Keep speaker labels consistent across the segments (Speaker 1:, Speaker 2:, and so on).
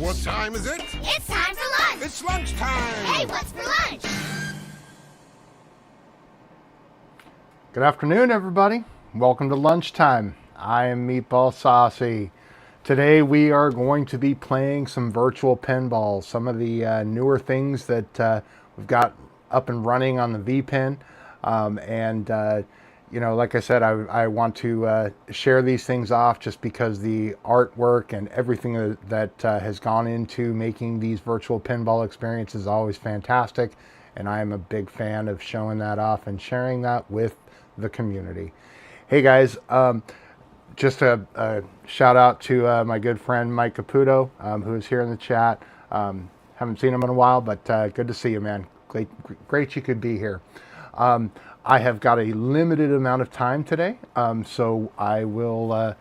Speaker 1: What time is it?
Speaker 2: It's time for lunch!
Speaker 1: It's lunchtime!
Speaker 2: Hey, what's for lunch?
Speaker 3: Good afternoon, everybody. Welcome to lunchtime. I am Meatball Saucy. Today we are going to be playing some virtual pinball, some of the newer things that we've got up and running on the VPin. You know, like I said, I want to share these things off just because the artwork and everything that has gone into making these virtual pinball experiences is always fantastic. And I am a big fan of showing that off and sharing that with the community. Hey guys, just a shout out to my good friend Mike Caputo, who is here in the chat. Haven't seen him in a while, but good to see you, man. Great you could be here. I have got a limited amount of time today, so I will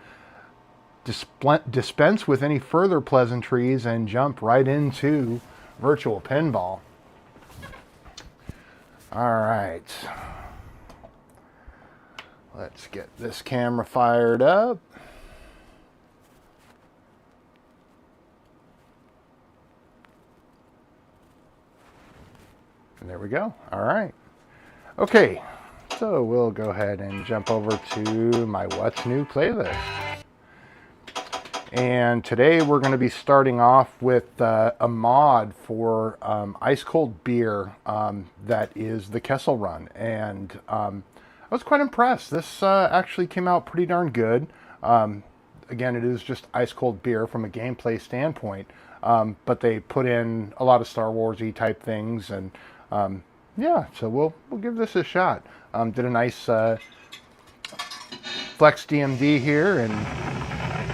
Speaker 3: dispense with any further pleasantries and jump right into virtual pinball. All right. Let's get this camera fired up. And there we go. All right. Okay, so we'll go ahead and jump over to my What's New playlist. And today we're going to be starting off with a mod for ice cold beer that is the Kessel Run. And I was quite impressed. This actually came out pretty darn good. Again, it is just ice cold beer from a gameplay standpoint, but they put in a lot of Star Wars-y type things, and yeah, so we'll give this a shot. Did a nice flex DMD here, and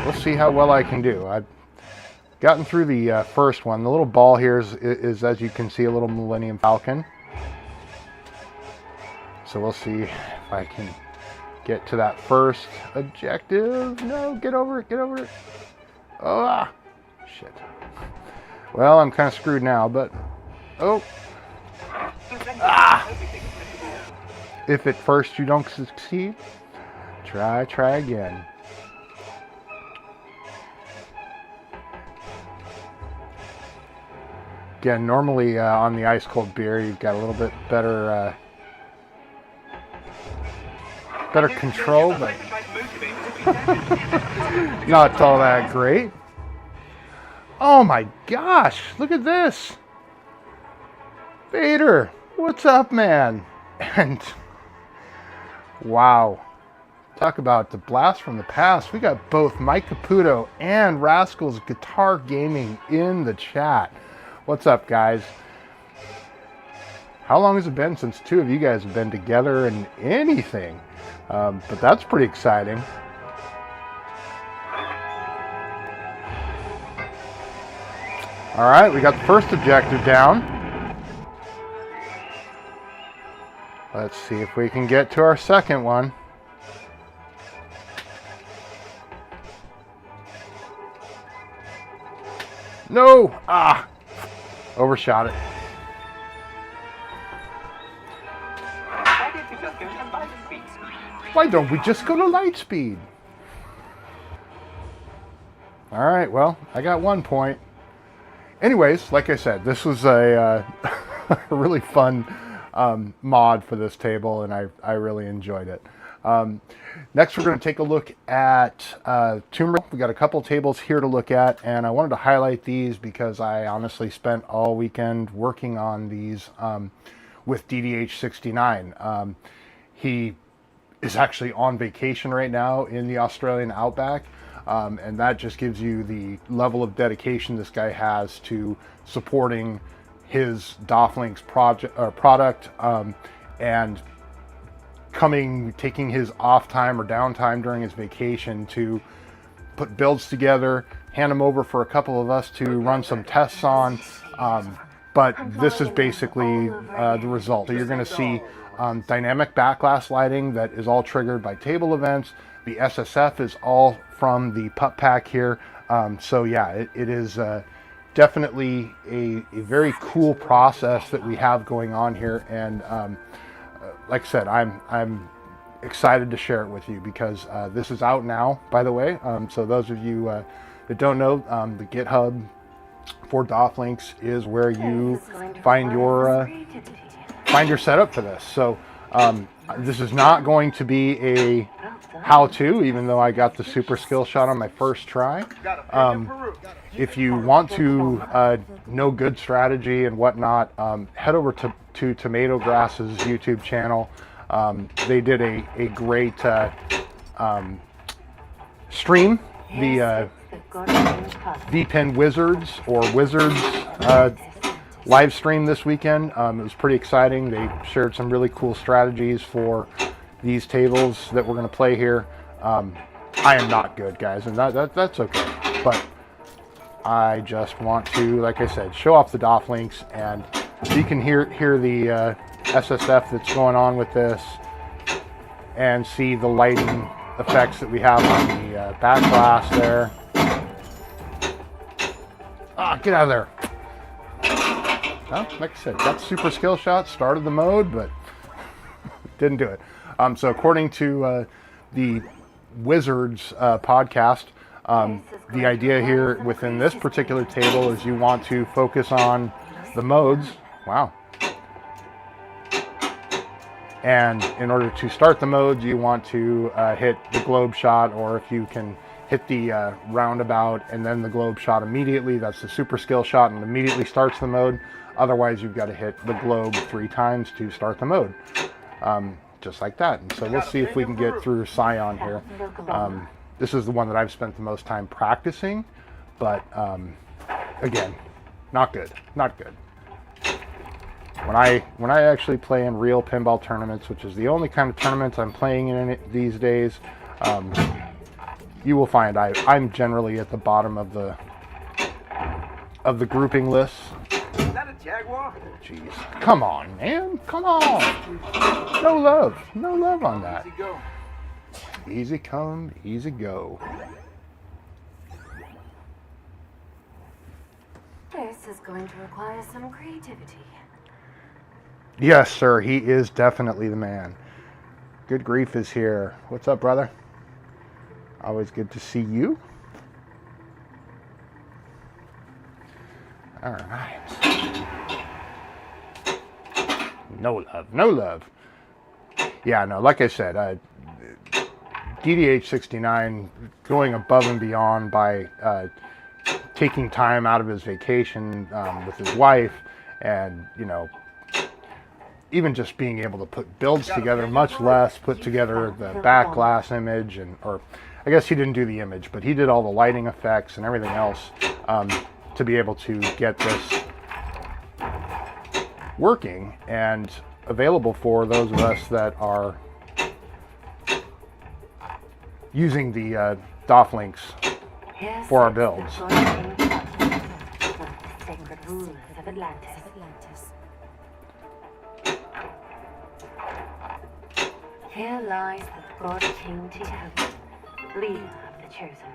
Speaker 3: we'll see how well I can do. I've gotten through the first one. The little ball here is, as you can see, a little Millennium Falcon. So we'll see if I can get to that first objective. No, get over it, get over it. Oh, shit. Well, I'm kind of screwed now, but... Oh. Ah! If at first you don't succeed, try again. Again, normally on the ice cold beer, you've got a little bit better control, but not all that great. Oh my gosh, look at this. Vader, what's up, man? And wow, talk about the blast from the past. We got both Mike Caputo and Rascal's Guitar Gaming in the chat. What's up, guys? How long has it been since two of you guys have been together in anything? But that's pretty exciting. All right, we got the first objective down. Let's see if we can get to our second one. No! Ah! Overshot it. Why don't we just go to light speed? All right, well, I got 1 point. Anyways, like I said, this was a really fun mod for this table, and I really enjoyed it. Next, we're going to take a look at Tomb Raider. We got a couple tables here to look at, and I wanted to highlight these because I honestly spent all weekend working on these with DDH69. He is actually on vacation right now in the Australian outback, and that just gives you the level of dedication this guy has to supporting his Dofflink's product, and taking his off time or downtime during his vacation to put builds together, hand them over for a couple of us to run some tests on. But this is basically the result. So you're going to see dynamic backglass lighting that is all triggered by table events. The SSF is all from the pup pack here. So yeah, it is definitely a very cool process that we have going on here. And like I said, I'm excited to share it with you because this is out now, by the way. So those of you that don't know, the GitHub for Dofflinks is where you find your setup for this. So this is not going to be a how-to, even though I got the super skill shot on my first try. If you want to know good strategy and whatnot, head over to Tomato Grass's YouTube channel. They did a great stream, the VPN Wizards or Wizards live stream this weekend. It was pretty exciting. They shared some really cool strategies for these tables that we're going to play here. I am not good, guys, and that's okay. But I just want to, like I said, show off the Dofflinks, and so you can hear the SSF that's going on with this, and see the lighting effects that we have on the back glass there. Ah, get out of there. Well, like I said, got super skill shot, started the mode, but didn't do it. So according to the Wizards podcast, the idea here within this particular table is you want to focus on the modes. Wow. And in order to start the modes, you want to hit the globe shot, or if you can hit the roundabout and then the globe shot immediately, that's the super skill shot and immediately starts the mode. Otherwise, you've got to hit the globe 3 times to start the mode. Just like that. And so we'll see if we can get through Scion here. This is the one that I've spent the most time practicing, but again, not good. Not good. When I actually play in real pinball tournaments, which is the only kind of tournaments I'm playing in these days, you will find I'm generally at the bottom of the grouping list.
Speaker 1: Is that a Jaguar?
Speaker 3: Jeez, come on, man, come on. No love on that.
Speaker 1: Easy go.
Speaker 3: Easy come, easy go.
Speaker 4: This is going to require some creativity.
Speaker 3: Yes, sir, he is definitely the man. Good Grief is here. What's up, brother? Always good to see you. All right. No love, no love. Yeah, no, like I said, DDH69 going above and beyond by taking time out of his vacation with his wife, and, you know, even just being able to put builds together, much less put together the back glass image, or I guess he didn't do the image, but he did all the lighting effects and everything else to be able to get this working and available for those of us that are using the Dofflinks for our builds.
Speaker 4: Here lies the God King Tiamat, leader of the chosen.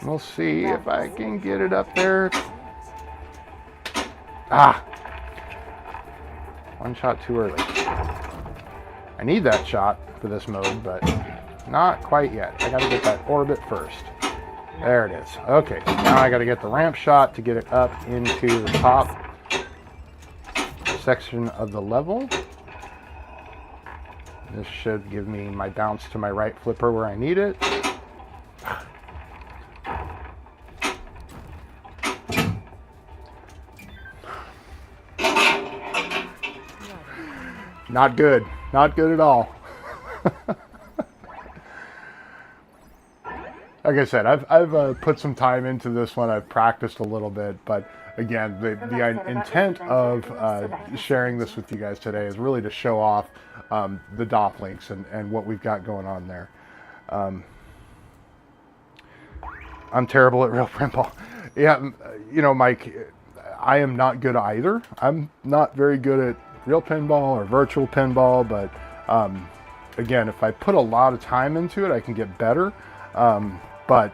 Speaker 3: We'll see if I can get it up there. Ah! One shot too early. I need that shot for this mode, but not quite yet. I gotta get that orbit first. There it is. Okay, now I gotta get the ramp shot to get it up into the top section of the level. This should give me my bounce to my right flipper where I need it. Not good. Not good at all. Like I said, I've put some time into this one. I've practiced a little bit, but again, the intent of sharing this with you guys today is really to show off the Dofflinks and what we've got going on there. I'm terrible at real pinball. Yeah, you know, Mike, I am not good either. I'm not very good at real pinball or virtual pinball, but again, if I put a lot of time into it, I can get better. But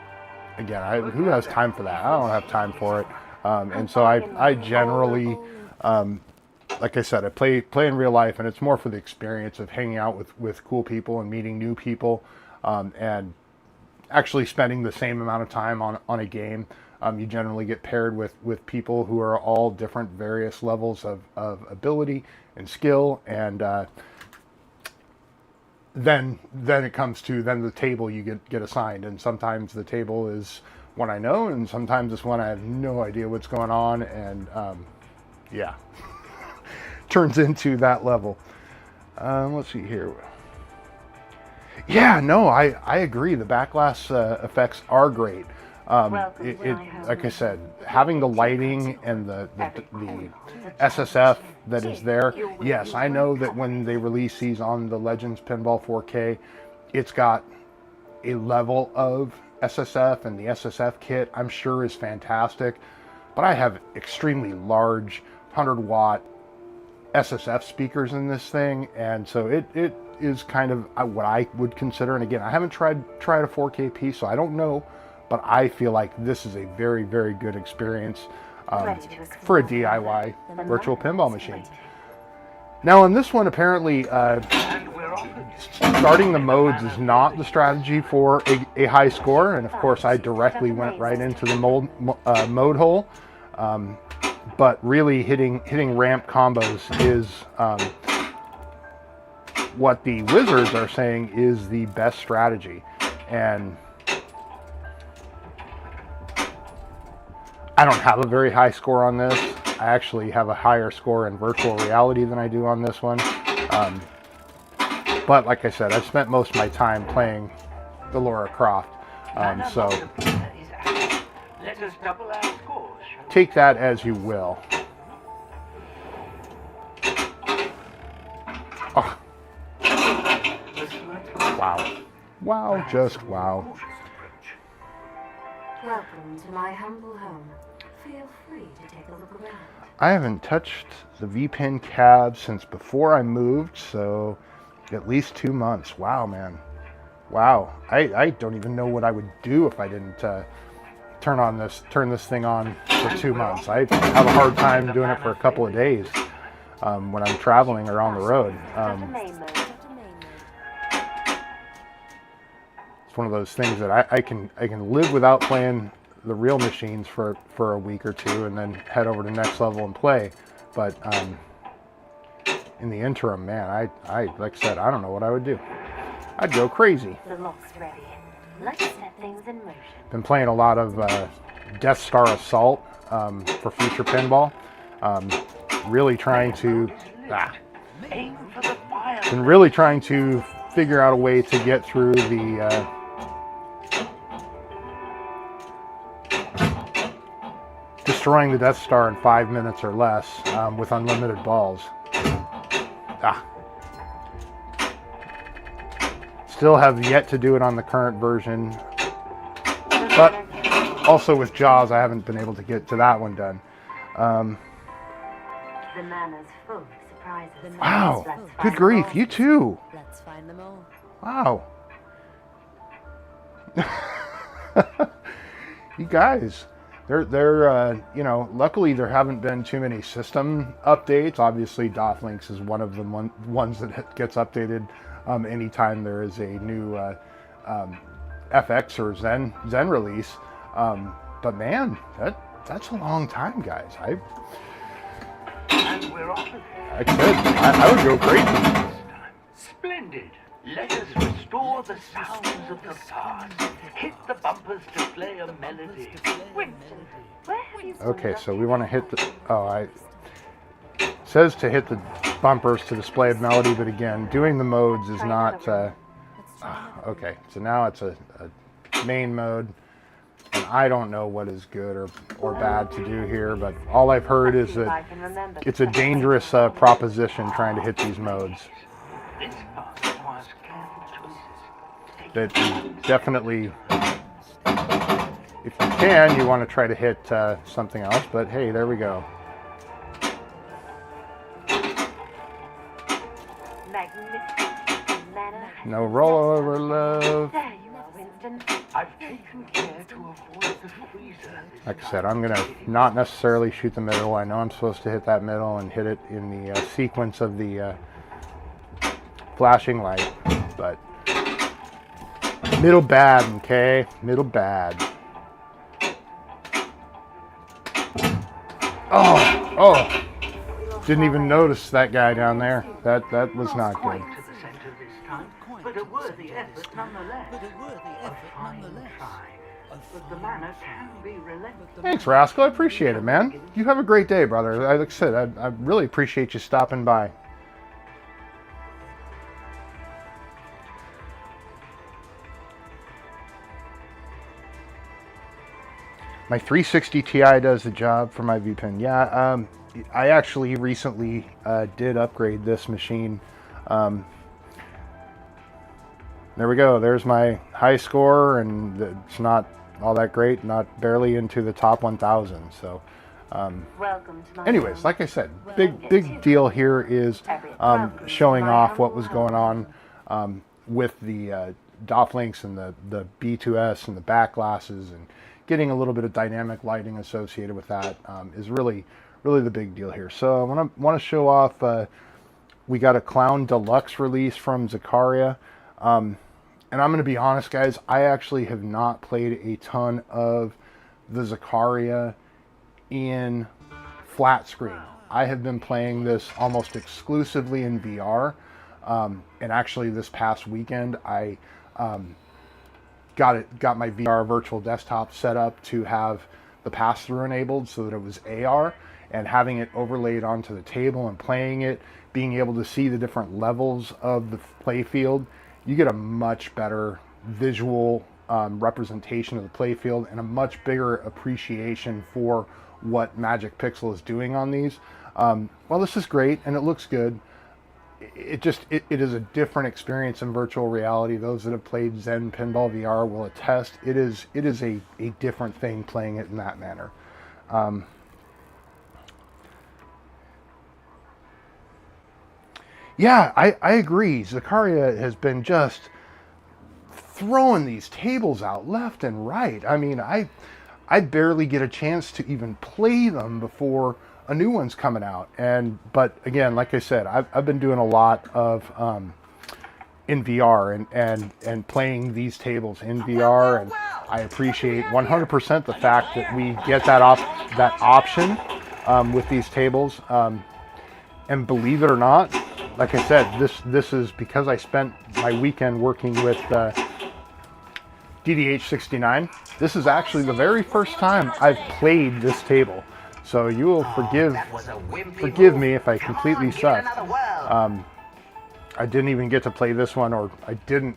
Speaker 3: again, who has time for that? I don't have time for it. And so I generally, like I said, I play in real life, and it's more for the experience of hanging out with cool people and meeting new people, and actually spending the same amount of time on a game. You generally get paired with people who are all different, various levels of ability and skill, and then it comes to the table you get assigned, and sometimes the table is one I know, and sometimes it's one I have no idea what's going on, and yeah, turns into that level. Let's see here. Yeah, no, I agree. The backlash effects are great. Like I said, having the lighting and the SSF that is there. Yes, I know that when they release these on the Legends Pinball 4K, it's got a level of SSF, and the SSF kit I'm sure is fantastic. But I have extremely large 100-watt SSF speakers in this thing, and so it is kind of what I would consider. And again, I haven't tried a 4K piece, so I don't know. But I feel like this is a very, very good experience for a DIY virtual pinball machine. Now on this one, apparently starting the modes is not the strategy for a high score. And of course, I directly went right into the mode hole. But really hitting ramp combos is what the wizards are saying is the best strategy. And I don't have a very high score on this. I actually have a higher score in virtual reality than I do on this one. But like I said, I've spent most of my time playing the Lara Croft. So
Speaker 1: let us double our scores.
Speaker 3: take that as you will. Oh. Wow. Wow, just wow.
Speaker 4: Welcome to my humble home. Feel free to take a look around.
Speaker 3: I haven't touched the V-Pin cab since before I moved, so at least 2 months. Wow, man. Wow. I don't even know what I would do if I didn't turn this thing on for 2 months. I have a hard time doing it for a couple of days when I'm traveling or on the road. It's one of those things that I can live without playing the real machines for a week or two, and then head over to next level and play. But in the interim, man, I like I said, I don't know what I would do. I'd go crazy.
Speaker 4: The lock's ready. Let's set things in motion.
Speaker 3: Been playing a lot of Death Star Assault for future pinball. Really trying to
Speaker 1: Aim for the fire.
Speaker 3: been really trying to figure out a way to get through the destroying the Death Star in 5 minutes or less with unlimited balls. Still have yet to do it on the current version, but also with Jaws, I haven't been able to get to that one done.
Speaker 4: The manor's full of surprises.
Speaker 3: Wow, good grief, you too.
Speaker 5: Let's find them all.
Speaker 3: Wow. You guys, they're you know, luckily there haven't been too many system updates. Obviously, Dotlinks is one of the ones that gets updated anytime there is a new FX or Zen release. But man, that's a long time, guys.
Speaker 1: And we're off.
Speaker 3: I would go crazy.
Speaker 1: Splendid. Let us restore the sounds of the past. Hit the bumpers to play a melody.
Speaker 4: Winston, where have you
Speaker 3: Okay, so we want to hit the. It says to hit the bumpers to display a melody, but again, doing the modes is not. Okay, so now it's a main mode, and I don't know what is good or bad to do here, but all I've heard is that it's a dangerous proposition trying to hit these modes.
Speaker 1: This path requires careful choices.
Speaker 3: That you definitely, if you can, you want to try to hit something else, but hey, there we go.
Speaker 4: magnificent manor?
Speaker 3: No rollover, love.
Speaker 4: There you are, Winston.
Speaker 1: I've taken care to avoid the freezer.
Speaker 3: Like I said, I'm going to not necessarily shoot the middle. I know I'm supposed to hit that middle and hit it in the sequence of the flashing light, but middle bad, okay? Middle bad. Oh. Didn't even notice that guy down there. That was not good.
Speaker 1: Quite to the centre this time, but a worthy effort nonetheless. A fine try, but the manner can be relentless.
Speaker 3: Thanks, Rascal. I appreciate it, man. You have a great day, brother. Like I said, I really appreciate you stopping by. My 360 Ti does the job for my VPN. Yeah, I actually recently did upgrade this machine. There we go. There's my high score, and it's not all that great, not barely into the top 1,000. So,
Speaker 4: Welcome to my
Speaker 3: anyways,
Speaker 4: home.
Speaker 3: like I said, big deal here is showing off what was going on with the DOF links and the B2S and the back glasses, and getting a little bit of dynamic lighting associated with that is really the big deal here. So I want to show off. We got a Clown Deluxe release from Zakaria, and I'm going to be honest, guys. I actually have not played a ton of the Zakaria in flat screen. I have been playing this almost exclusively in VR, and actually this past weekend I got my VR virtual desktop set up to have the pass-through enabled so that it was AR, and having it overlaid onto the table and playing it, being able to see the different levels of the play field, you get a much better visual representation of the play field and a much bigger appreciation for what Magic Pixel is doing on these. Well, this is great and it looks good. It is a different experience in virtual reality. Those that have played Zen Pinball VR will attest. It is a different thing playing it in that manner. Yeah, I agree. Zakaria has been just throwing these tables out left and right. I mean, I barely get a chance to even play them before a new one's coming out. But again, like I said, I've been doing a lot of in VR and playing these tables in VR, and I appreciate 100% the fact that we get that option with these tables. And believe it or not, like I said, this is because I spent my weekend working with DDH69. This is actually the very first time I've played this table. So you will forgive me if I completely suck. I didn't even get to play this one, or I could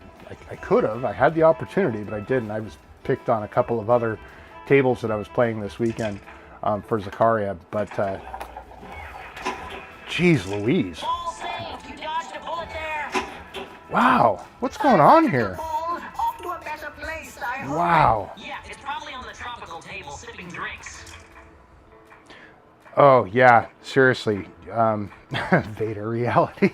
Speaker 3: have. I had the opportunity, but I didn't. I was picked on a couple of other tables that I was playing this weekend for Zakaria. But, geez Louise. Wow, what's going on here? Wow.
Speaker 5: Yeah, it's probably on the tropical table sipping drinks.
Speaker 3: Oh, yeah, seriously. Vader reality.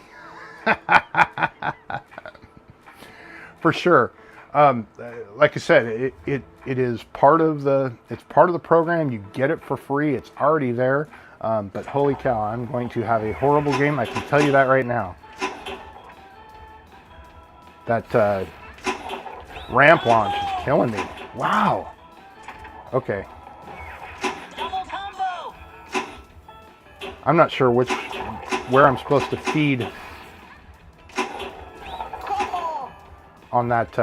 Speaker 3: For sure. Like I said, it is part of the program. You get it for free. It's already there. But holy cow, I'm going to have a horrible game. I can tell you that right now. That ramp launch is killing me. Wow. Okay. I'm not sure where I'm supposed to feed on that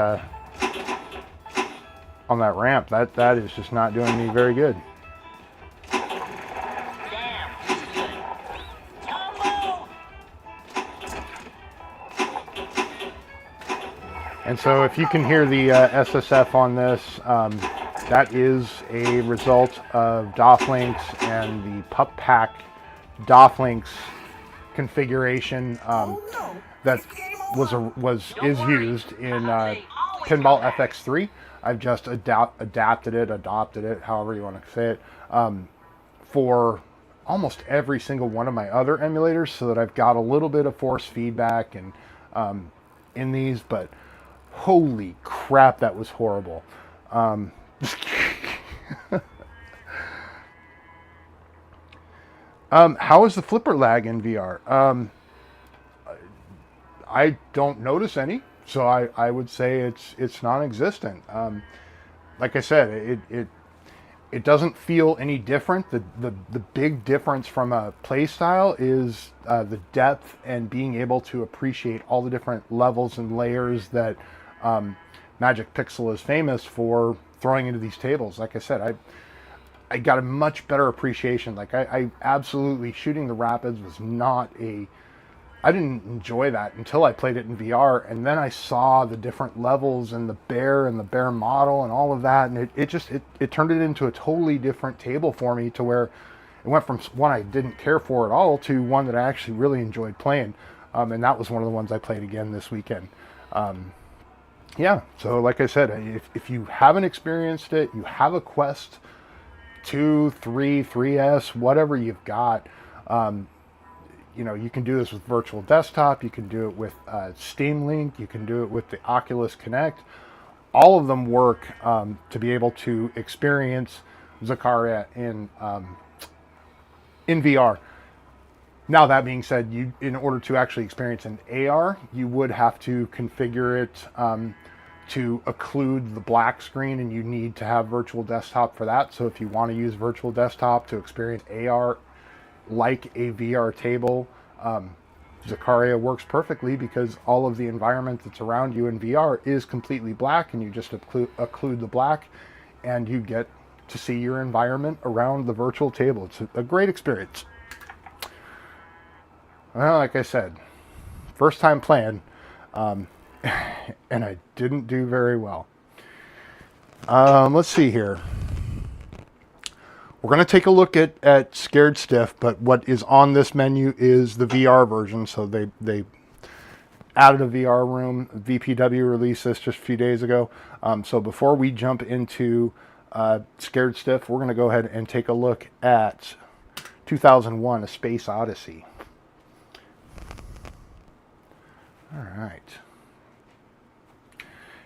Speaker 3: ramp. That is just not doing me very good. And so if you can hear the SSF on this, that is a result of DOF links and the Pup Pack DOF links configuration that is used in Pinball FX3. I've just adopted it, however you want to say it, for almost every single one of my other emulators, so that I've got a little bit of force feedback and in these. But holy crap, that was horrible. How is the flipper lag in VR? I don't notice any, so I would say it's non-existent. Like I said, It doesn't feel any different. The big difference from a play style is the depth and being able to appreciate all the different levels and layers that Magic Pixel is famous for throwing into these tables. Like I said, I got a much better appreciation. Like I absolutely, shooting the Rapids was not a, I didn't enjoy that until I played it in VR, and then I saw the different levels and the bear model and all of that, and it turned it into a totally different table for me, to where it went from one I didn't care for at all to one that I actually really enjoyed playing, and that was one of the ones I played again this weekend. Yeah, so like I said, if you haven't experienced it, you have a Quest 2, 3, 3S, whatever you've got, you know, you can do this with Virtual Desktop, you can do it with Steam Link, you can do it with the Oculus Connect. All of them work to be able to experience Zakaria in VR. Now, that being said, in order to actually experience an AR, you would have to configure it to occlude the black screen, and you need to have Virtual Desktop for that. So if you want to use Virtual Desktop to experience AR like a VR table, Zakaria works perfectly, because all of the environment that's around you in VR is completely black, and you just occlude the black and you get to see your environment around the virtual table. It's a great experience. Well, like I said, first time playing, and I didn't do very well. Let's see here. We're going to take a look at Scared Stiff, but what is on this menu is the VR version. So they added a VR room. VPW released this just a few days ago. So before we jump into Scared Stiff, we're going to go ahead and take a look at 2001: A Space Odyssey. All right.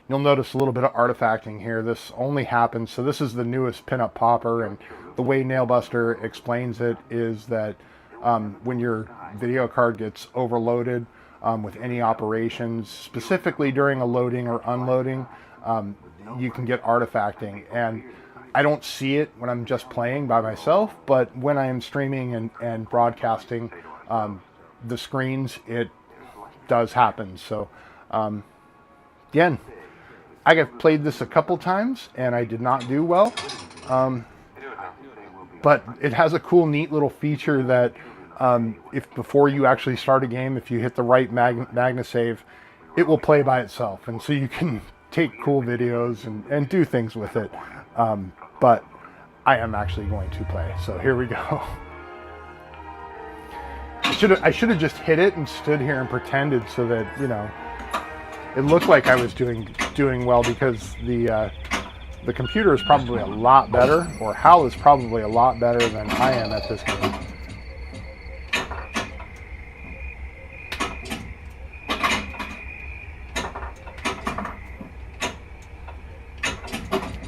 Speaker 3: You'll notice a little bit of artifacting here. This only happens, so this is the newest pinup popper, and the way Nailbuster explains it is that when your video card gets overloaded with any operations, specifically during a loading or unloading, you can get artifacting. And I don't see it when I'm just playing by myself, but when I am streaming and broadcasting the screens, it does happen. So again, I have played this a couple times and I did not do well, but it has a cool, neat little feature that if before you actually start a game, if you hit the right magna save, it will play by itself, and so you can take cool videos and do things with it. But I am actually going to play, so here we go. I should have just hit it and stood here and pretended, so that, you know, it looked like I was doing well, because the computer is probably a lot better, or Hal is probably a lot better than I am at this game.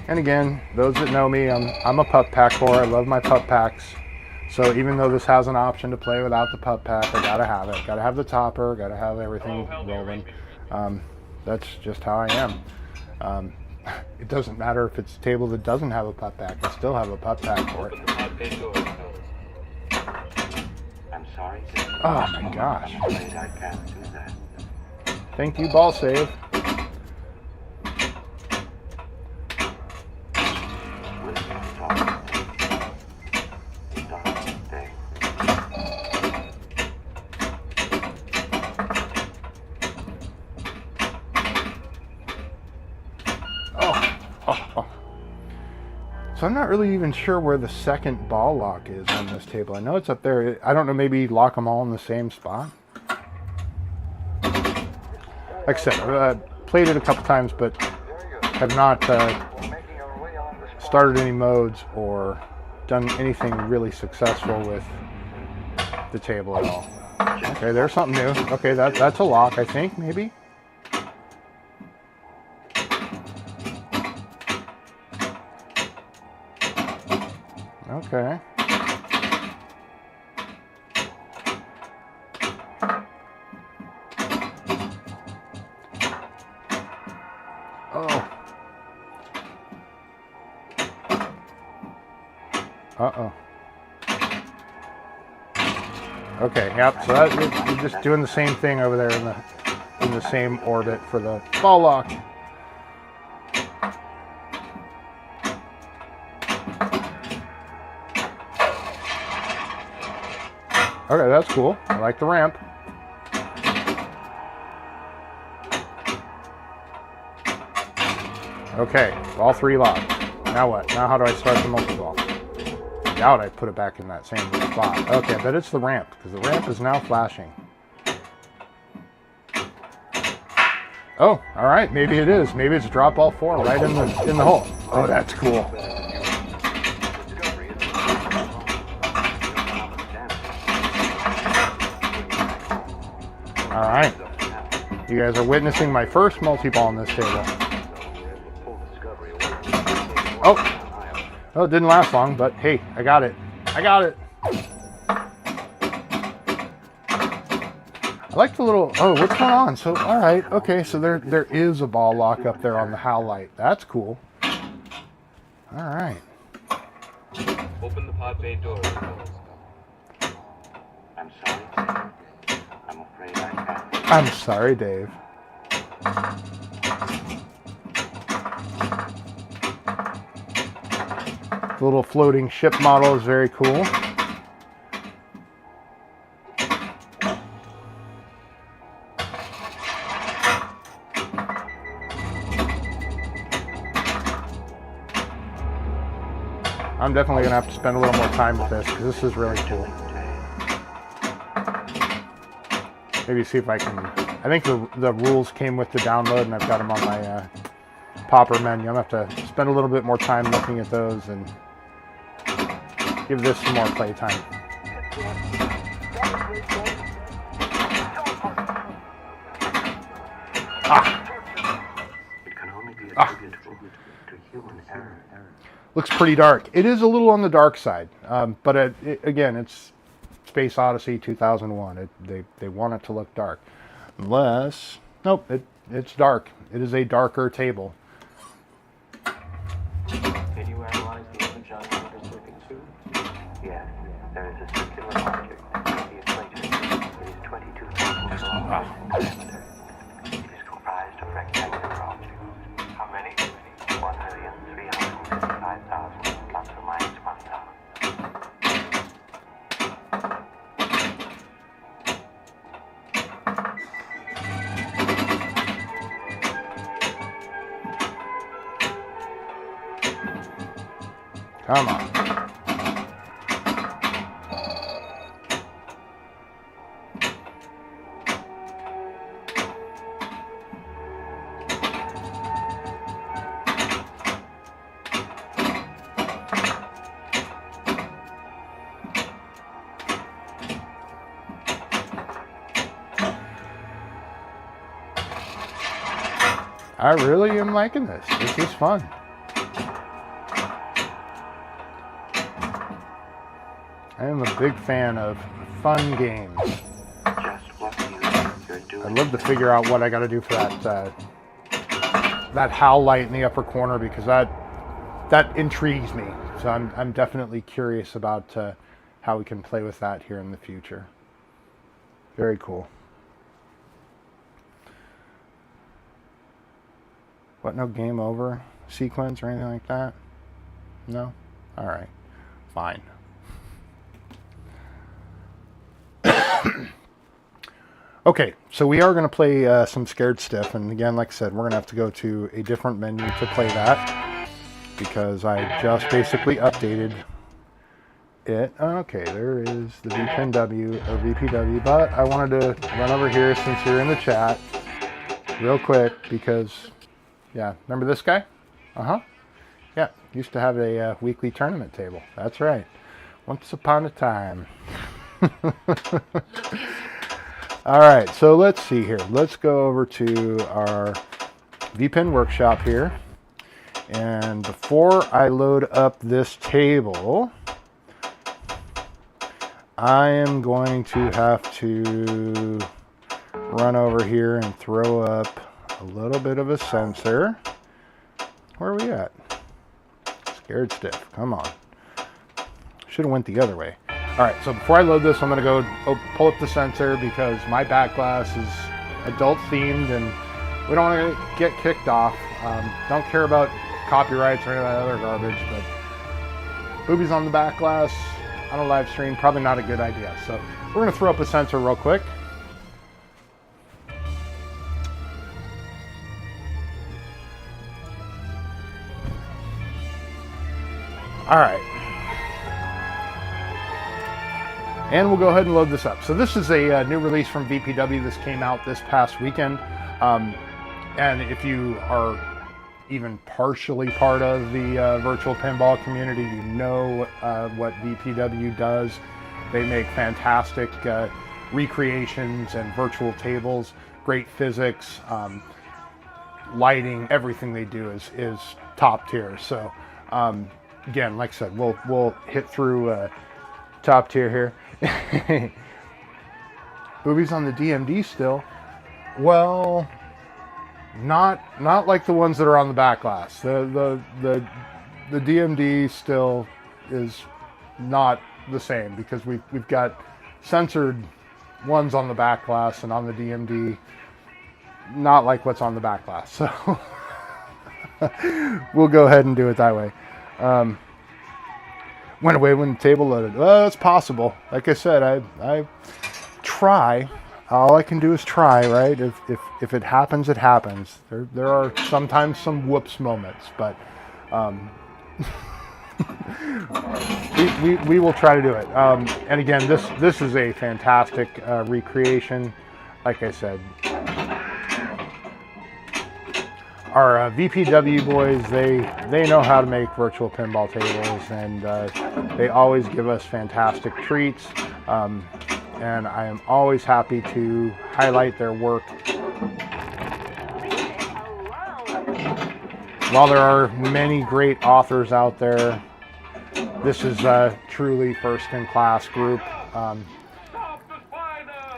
Speaker 3: And again, those that know me, I'm a pup pack whore. I love my pup packs. So even though this has an option to play without the pup pack, I gotta have it. Gotta have the topper, gotta have everything rolling. That's just how I am. It doesn't matter if it's a table that doesn't have a pup pack. I still have a pup pack for it.
Speaker 1: I'm sorry.
Speaker 3: Oh my gosh.
Speaker 1: I can't do that.
Speaker 3: Thank you, ball save. So I'm not really even sure where the second ball lock is on this table. I know it's up there. I don't know, maybe lock them all in the same spot. Like I said, I've played it a couple times, but have not started any modes or done anything really successful with the table at all. Okay, there's something new. Okay, that's a lock, I think, maybe. Okay. Oh. Uh-oh. Okay, yep, so you're just doing the same thing over there in the same orbit for the ball lock. Okay, that's cool. I like the ramp. Okay, all 3 locked. Now what? Now how do I start the multi-ball? I doubt I put it back in that same spot. Okay, but it's the ramp, because the ramp is now flashing. Oh, alright, maybe it is. Maybe it's drop all 4 right in the hole. Oh, that's cool. Alright. You guys are witnessing my first multi-ball on this table. Oh, it didn't last long, but hey, I got it. I got it. I like the little, oh, what's going on? So, all right, okay, so there is a ball lock up there on the HAL light. That's cool. All right.
Speaker 6: Open the pod bay door.
Speaker 1: I'm sorry. I'm afraid I can't.
Speaker 3: I'm sorry, Dave. The little floating ship model is very cool. I'm definitely going to have to spend a little more time with this because this is really cool. Maybe see if I can... I think the rules came with the download and I've got them on my popper menu. I'm going to have to spend a little bit more time looking at those and give this some more playtime.
Speaker 1: It can only be attributable to human error.
Speaker 3: Looks pretty dark. It is a little on the dark side, but again, it's Space Odyssey 2001. They want it to look dark. Unless... Nope, it's dark. It is a darker table.
Speaker 6: Can you analyze the image on the circuit too?
Speaker 1: Yes, there is a circular object in the equation. It is 22,000 kilometers in diameter. It is comprised of rectangular objects.
Speaker 6: How many?
Speaker 1: 1,355,000 plus or minus 1,000.
Speaker 3: Come on. I really am liking this. This is fun. I am a big fan of fun games.
Speaker 1: Just what you're doing.
Speaker 3: I'd love to figure out what I got to do for that HAL light in the upper corner because that intrigues me. So I'm definitely curious about how we can play with that here in the future. Very cool. What, no game over sequence or anything like that? No? All right. Fine. Okay, so we are going to play some Scared Stiff, and again, like I said, we're going to have to go to a different menu to play that because I just basically updated it. Okay, there is the VPNW or VPW, but I wanted to run over here since you're in the chat real quick because, yeah, remember this guy? Yeah, used to have a weekly tournament table. That's right. Once upon a time. All right, so let's see here. Let's go over to our VPN workshop here. And before I load up this table, I am going to have to run over here and throw up a little bit of a sensor. Where are we at? Scared Stiff, come on. Should have went the other way. All right, so before I load this, I'm gonna go pull up the sensor because my back glass is adult themed and we don't want to get kicked off. Don't care about copyrights or any of that other garbage, but boobies on the back glass on a live stream, probably not a good idea. So we're gonna throw up a sensor real quick. All right. And we'll go ahead and load this up. So this is a new release from VPW. This came out this past weekend. And if you are even partially part of the virtual pinball community, you know what VPW does. They make fantastic recreations and virtual tables, great physics, lighting, everything they do is top tier. So again, like I said, we'll hit through top tier here. Boobies on the DMD still. Well, not like the ones that are on the back glass. The DMD still is not the same because we've got censored ones on the back glass and on the DMD, not like what's on the back glass. So we'll go ahead and do it that way. Went away when the table loaded. Well, it's possible. Like I said, I try. All I can do is try, right? If it happens, it happens. There are sometimes some whoops moments, but we will try to do it. And again, this is a fantastic recreation. Like I said, our VPW boys, they know how to make virtual pinball tables, and they always give us fantastic treats. And I am always happy to highlight their work. While there are many great authors out there, this is a truly first-in-class group. All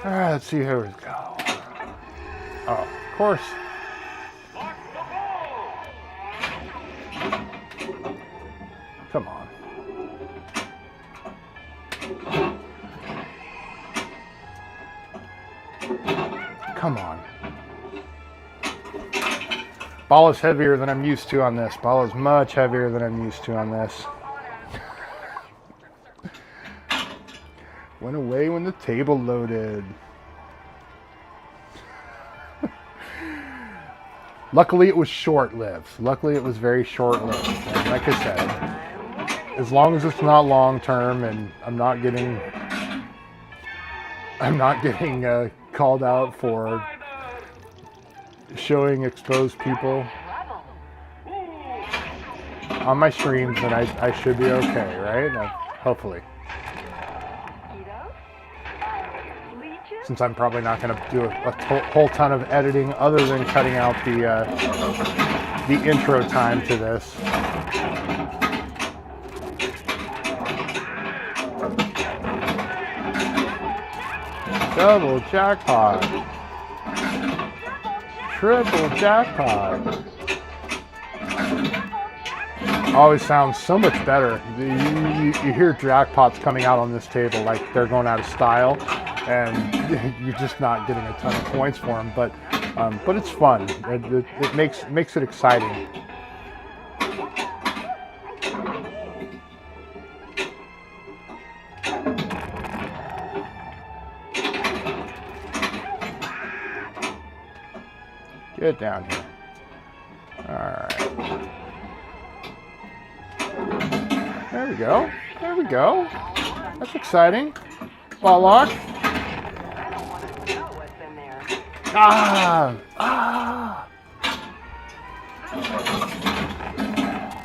Speaker 3: right, let's see, here we go. Oh, of course. Come on. Come on. Ball is heavier than I'm used to on this. Ball is much heavier than I'm used to on this. Went away when the table loaded. Luckily, it was short-lived. Luckily, it was very short-lived. And like I said, as long as it's not long-term and I'm not getting called out for showing exposed people on my streams, then I should be okay, right? Hopefully. Since I'm probably not going to do a whole ton of editing other than cutting out the intro time to this. Double jackpot. Triple jackpot. Always sounds so much better. You hear jackpots coming out on this table like they're going out of style, and you're just not getting a ton of points for them. But it's fun. It makes it exciting. Get down here. All right. There we go. There we go. That's exciting. Ball lock. Ah!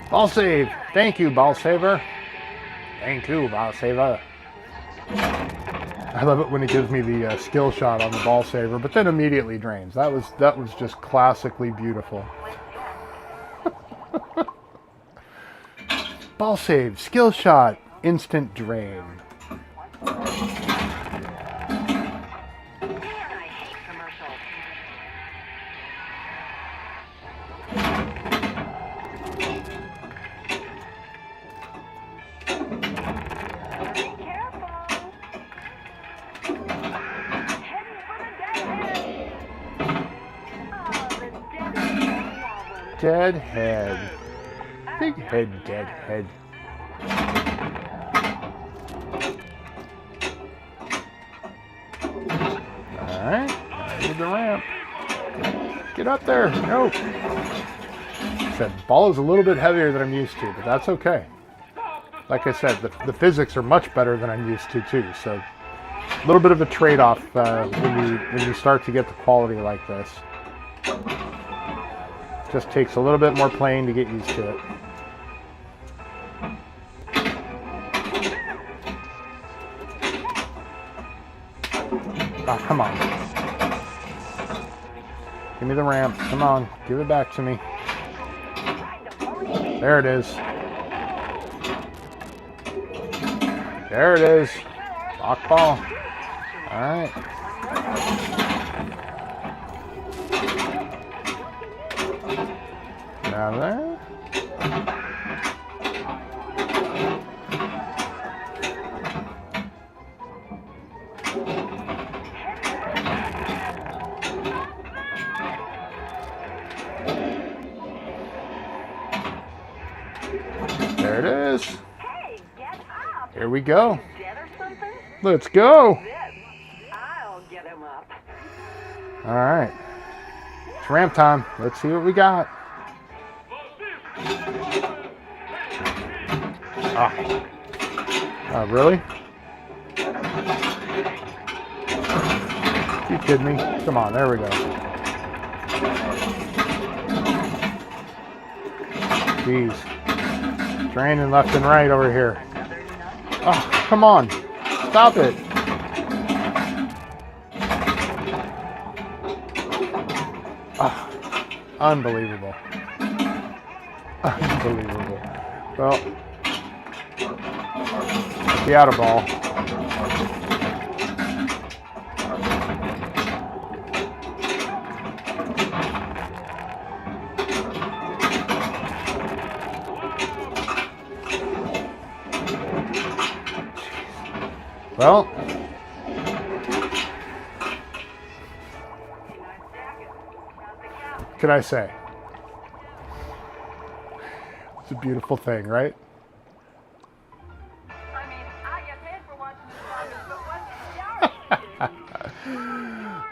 Speaker 3: Ball save. Thank you, ball saver. Thank you, ball saver. I love it when it gives me the skill shot on the ball saver, but then immediately drains. That was just classically beautiful. Ball save, skill shot, instant drain. dead head. Big head, dead head. Alright, need the ramp. Get up there. Nope. Said ball is a little bit heavier than I'm used to, but that's okay. Like I said, the physics are much better than I'm used to too. So a little bit of a trade-off when you start to get the quality like this. Just takes a little bit more playing to get used to it. Oh, come on. Give me the ramp. Come on. Give it back to me. There it is. There it is. Lock ball. All right. Now there. There it is.
Speaker 4: Hey, get up.
Speaker 3: Here we go.
Speaker 4: Dead or something?
Speaker 3: Let's go.
Speaker 4: I'll get him up.
Speaker 3: All right. It's ramp time. Let's see what we got. Oh, really? You kidding me? Come on, there we go. Jeez. Draining left and right over here. Oh, come on. Stop it. Oh, unbelievable. Unbelievable. Well, the out of ball. Well, what can I say? It's a beautiful thing, right?
Speaker 4: I mean, I get paid for watching the But what's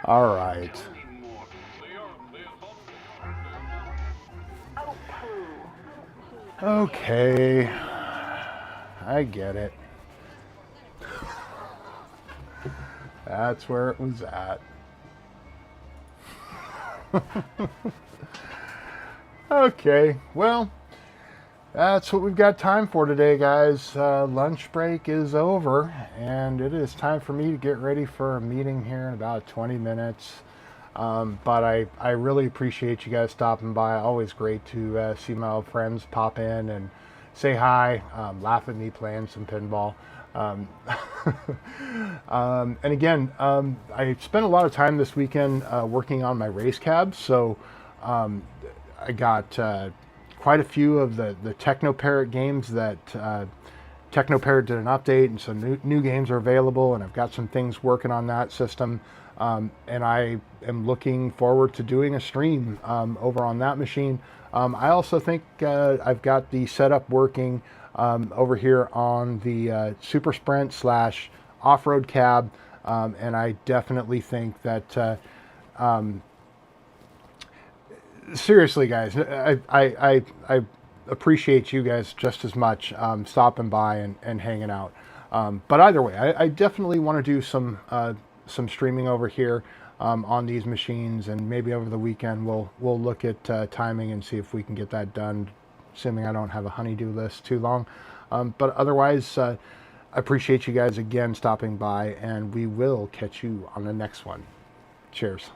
Speaker 3: All right.
Speaker 4: Oh, poo.
Speaker 3: Okay. I get it. That's where it was at. Okay, well, that's what we've got time for today, guys. Lunch break is over, and it is time for me to get ready for a meeting here in about 20 minutes. But I really appreciate you guys stopping by. Always great to see my old friends pop in and say hi, laugh at me playing some pinball. And again, I spent a lot of time this weekend working on my race cabs, so I got quite a few of the Technoparrot games that Technoparrot did an update, and so new games are available, and I've got some things working on that system, and I am looking forward to doing a stream over on that machine. I also think I've got the setup working over here on the Super Sprint / off-road cab, and I definitely think that seriously, guys, I appreciate you guys just as much stopping by and hanging out. But either way, I definitely want to do some streaming over here on these machines, and maybe over the weekend we'll look at timing and see if we can get that done, assuming I don't have a honey-do list too long. But otherwise, I appreciate you guys again stopping by, and we will catch you on the next one. Cheers.